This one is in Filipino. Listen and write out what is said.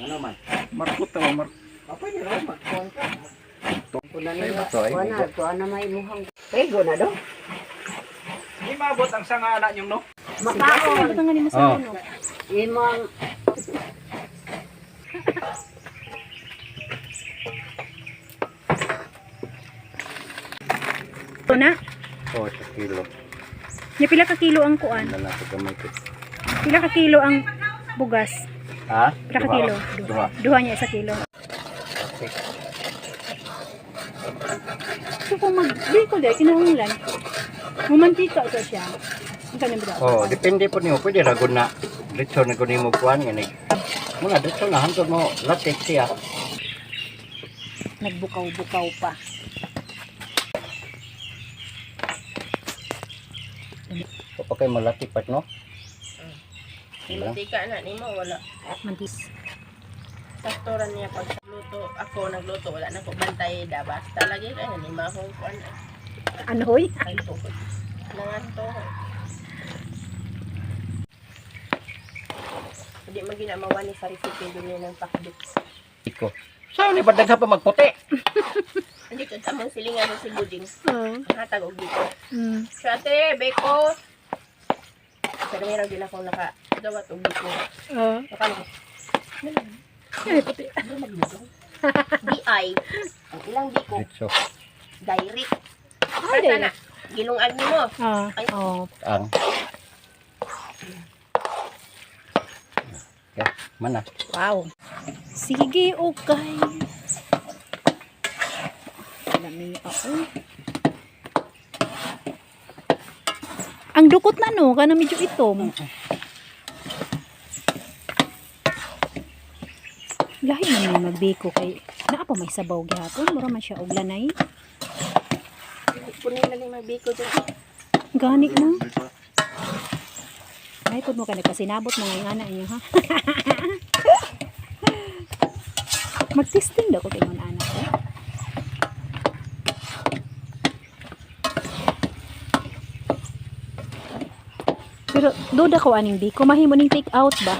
Ano man? Markot tawa markot. Apa ni raw magkuan ka? Kunan Ay, nila. bato, ay, Kuan na, bato. kuan na may muhang. Pego na do. Di maabot ang sanga anak niyo no? Makaon. Ito nga ni mo Oh. sa ano. Imong Ito na. Oh, sa kilo. Nya pila ka kilo ang kuan? Wala na sa gamay ko. Pila ka kilo ang bugas? Ha? Pila ka kilo? Duha. Duha niya isa kilo. Okay. So kung mag-di ko dahil kinahanglan. Mumantika sa siya. Ang kanang bida. Oh, depende po niyo. Pwede ra gud na dito na gud nimo kuan ngani. Muna dito na hangtod mo latex siya. Nagbukaw-bukaw pa. Kapag kay malatipat no. Mantika na nimo wala. Mantis. Saktoran niya pag luto. Ako nagluto wala na ko bantay da basta lagi kay ni mahong kuan. Ano hoy? Ay to. Nangan to. Hindi magina mawani sa recipe dili ng pakbit. Iko. Saan ni badagha pa magputi? Hindi ko tamang silingan mo si Buding. Oo. Hatag og dito. Mm. Ate, beko. Pero meron din akong nakagawat og dito. Oo. Nakano. Ay, puti. DI. Ang ilang biko. Dito. Direct. Ay, Basta na. Gilungan nimo. Ah. Oh. Ang. Ya, mana? Wow. Sige, okay. Lami ako. Ang dukot na no, kana medyo itom. Lahi man may magbiko kay naa pa may sabaw gihapon, mura man siya og lanay. Kunin na ni magbiko dito. Gani na. Ay, pud mo ka nagkasinabot mga ingana inyo ha. Mag-testing daw ko kay mga anak ko. Pero duda ko aning biko, mahimo ning take out ba?